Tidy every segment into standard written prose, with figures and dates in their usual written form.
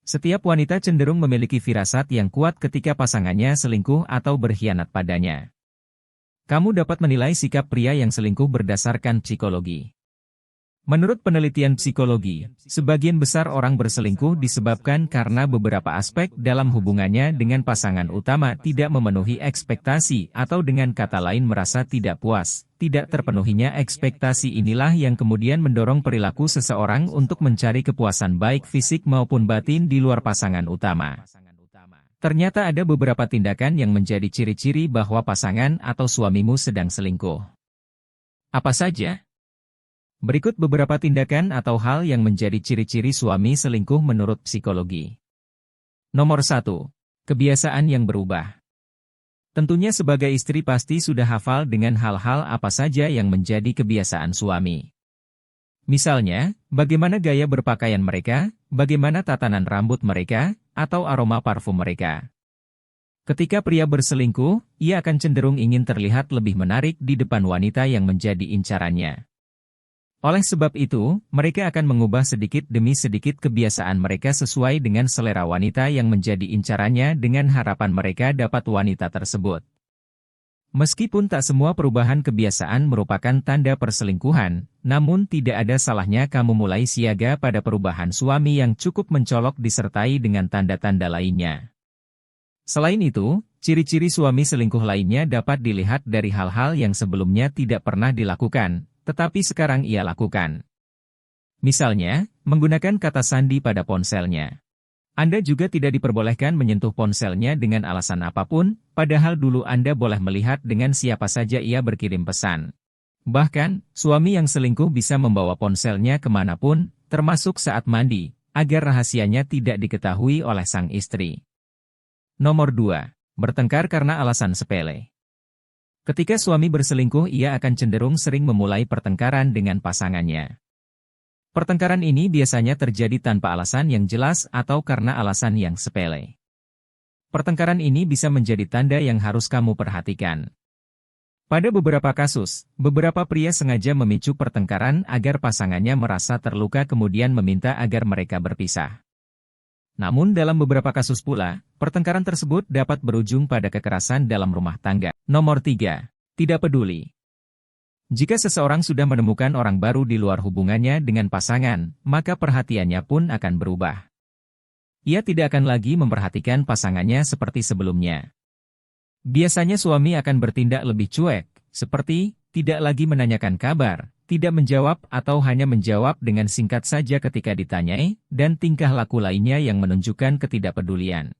Setiap wanita cenderung memiliki firasat yang kuat ketika pasangannya selingkuh atau berkhianat padanya. Kamu dapat menilai sikap pria yang selingkuh berdasarkan psikologi. Menurut penelitian psikologi, sebagian besar orang berselingkuh disebabkan karena beberapa aspek dalam hubungannya dengan pasangan utama tidak memenuhi ekspektasi atau dengan kata lain merasa tidak puas. Tidak terpenuhinya ekspektasi inilah yang kemudian mendorong perilaku seseorang untuk mencari kepuasan baik fisik maupun batin di luar pasangan utama. Ternyata ada beberapa tindakan yang menjadi ciri-ciri bahwa pasangan atau suamimu sedang selingkuh. Apa saja? Berikut beberapa tindakan atau hal yang menjadi ciri-ciri suami selingkuh menurut psikologi. Nomor 1. Kebiasaan yang berubah. Tentunya sebagai istri pasti sudah hafal dengan hal-hal apa saja yang menjadi kebiasaan suami. Misalnya, bagaimana gaya berpakaian mereka, bagaimana tatanan rambut mereka, atau aroma parfum mereka. Ketika pria berselingkuh, ia akan cenderung ingin terlihat lebih menarik di depan wanita yang menjadi incarannya. Oleh sebab itu, mereka akan mengubah sedikit demi sedikit kebiasaan mereka sesuai dengan selera wanita yang menjadi incarannya dengan harapan mereka dapat wanita tersebut. Meskipun tak semua perubahan kebiasaan merupakan tanda perselingkuhan, namun tidak ada salahnya kamu mulai siaga pada perubahan suami yang cukup mencolok disertai dengan tanda-tanda lainnya. Selain itu, ciri-ciri suami selingkuh lainnya dapat dilihat dari hal-hal yang sebelumnya tidak pernah dilakukan, tetapi sekarang ia lakukan. Misalnya, menggunakan kata sandi pada ponselnya. Anda juga tidak diperbolehkan menyentuh ponselnya dengan alasan apapun, padahal dulu Anda boleh melihat dengan siapa saja ia berkirim pesan. Bahkan, suami yang selingkuh bisa membawa ponselnya kemanapun, termasuk saat mandi, agar rahasianya tidak diketahui oleh sang istri. Nomor 2. Bertengkar karena alasan sepele. Ketika suami berselingkuh, ia akan cenderung sering memulai pertengkaran dengan pasangannya. Pertengkaran ini biasanya terjadi tanpa alasan yang jelas atau karena alasan yang sepele. Pertengkaran ini bisa menjadi tanda yang harus kamu perhatikan. Pada beberapa kasus, beberapa pria sengaja memicu pertengkaran agar pasangannya merasa terluka kemudian meminta agar mereka berpisah. Namun dalam beberapa kasus pula, pertengkaran tersebut dapat berujung pada kekerasan dalam rumah tangga. Nomor 3. Tidak peduli. Jika seseorang sudah menemukan orang baru di luar hubungannya dengan pasangan, maka perhatiannya pun akan berubah. Ia tidak akan lagi memperhatikan pasangannya seperti sebelumnya. Biasanya suami akan bertindak lebih cuek, seperti tidak lagi menanyakan kabar, tidak menjawab atau hanya menjawab dengan singkat saja ketika ditanyai, dan tingkah laku lainnya yang menunjukkan ketidakpedulian.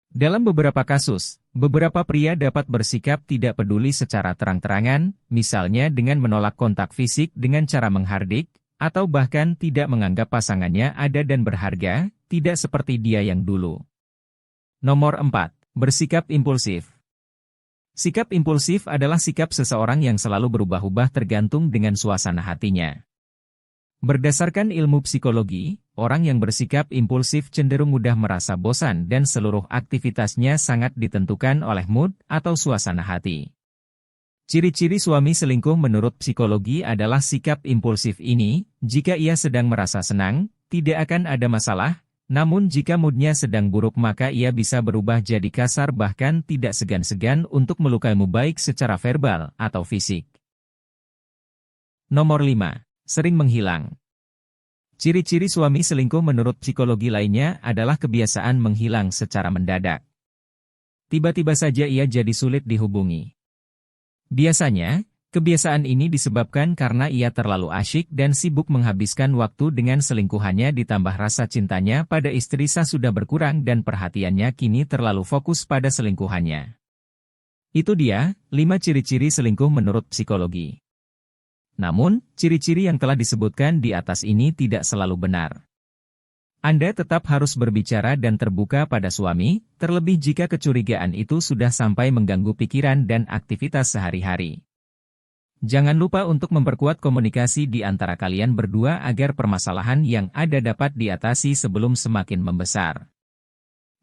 Dalam beberapa kasus, beberapa pria dapat bersikap tidak peduli secara terang-terangan, misalnya dengan menolak kontak fisik dengan cara menghardik, atau bahkan tidak menganggap pasangannya ada dan berharga, tidak seperti dia yang dulu. Nomor 4. Bersikap impulsif. Sikap impulsif adalah sikap seseorang yang selalu berubah-ubah tergantung dengan suasana hatinya. Berdasarkan ilmu psikologi, orang yang bersikap impulsif cenderung mudah merasa bosan dan seluruh aktivitasnya sangat ditentukan oleh mood atau suasana hati. Ciri-ciri suami selingkuh menurut psikologi adalah sikap impulsif ini, jika ia sedang merasa senang, tidak akan ada masalah. Namun jika moodnya sedang buruk maka ia bisa berubah jadi kasar bahkan tidak segan-segan untuk melukaimu baik secara verbal atau fisik. Nomor 5. Sering menghilang. Ciri-ciri suami selingkuh menurut psikologi lainnya adalah kebiasaan menghilang secara mendadak. Tiba-tiba saja ia jadi sulit dihubungi. Biasanya, kebiasaan ini disebabkan karena ia terlalu asyik dan sibuk menghabiskan waktu dengan selingkuhannya ditambah rasa cintanya pada istri sudah berkurang dan perhatiannya kini terlalu fokus pada selingkuhannya. Itu dia, 5 ciri-ciri selingkuh menurut psikologi. Namun, ciri-ciri yang telah disebutkan di atas ini tidak selalu benar. Anda tetap harus berbicara dan terbuka pada suami, terlebih jika kecurigaan itu sudah sampai mengganggu pikiran dan aktivitas sehari-hari. Jangan lupa untuk memperkuat komunikasi di antara kalian berdua agar permasalahan yang ada dapat diatasi sebelum semakin membesar.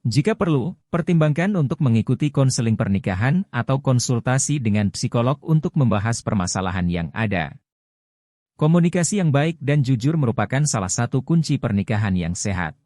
Jika perlu, pertimbangkan untuk mengikuti konseling pernikahan atau konsultasi dengan psikolog untuk membahas permasalahan yang ada. Komunikasi yang baik dan jujur merupakan salah satu kunci pernikahan yang sehat.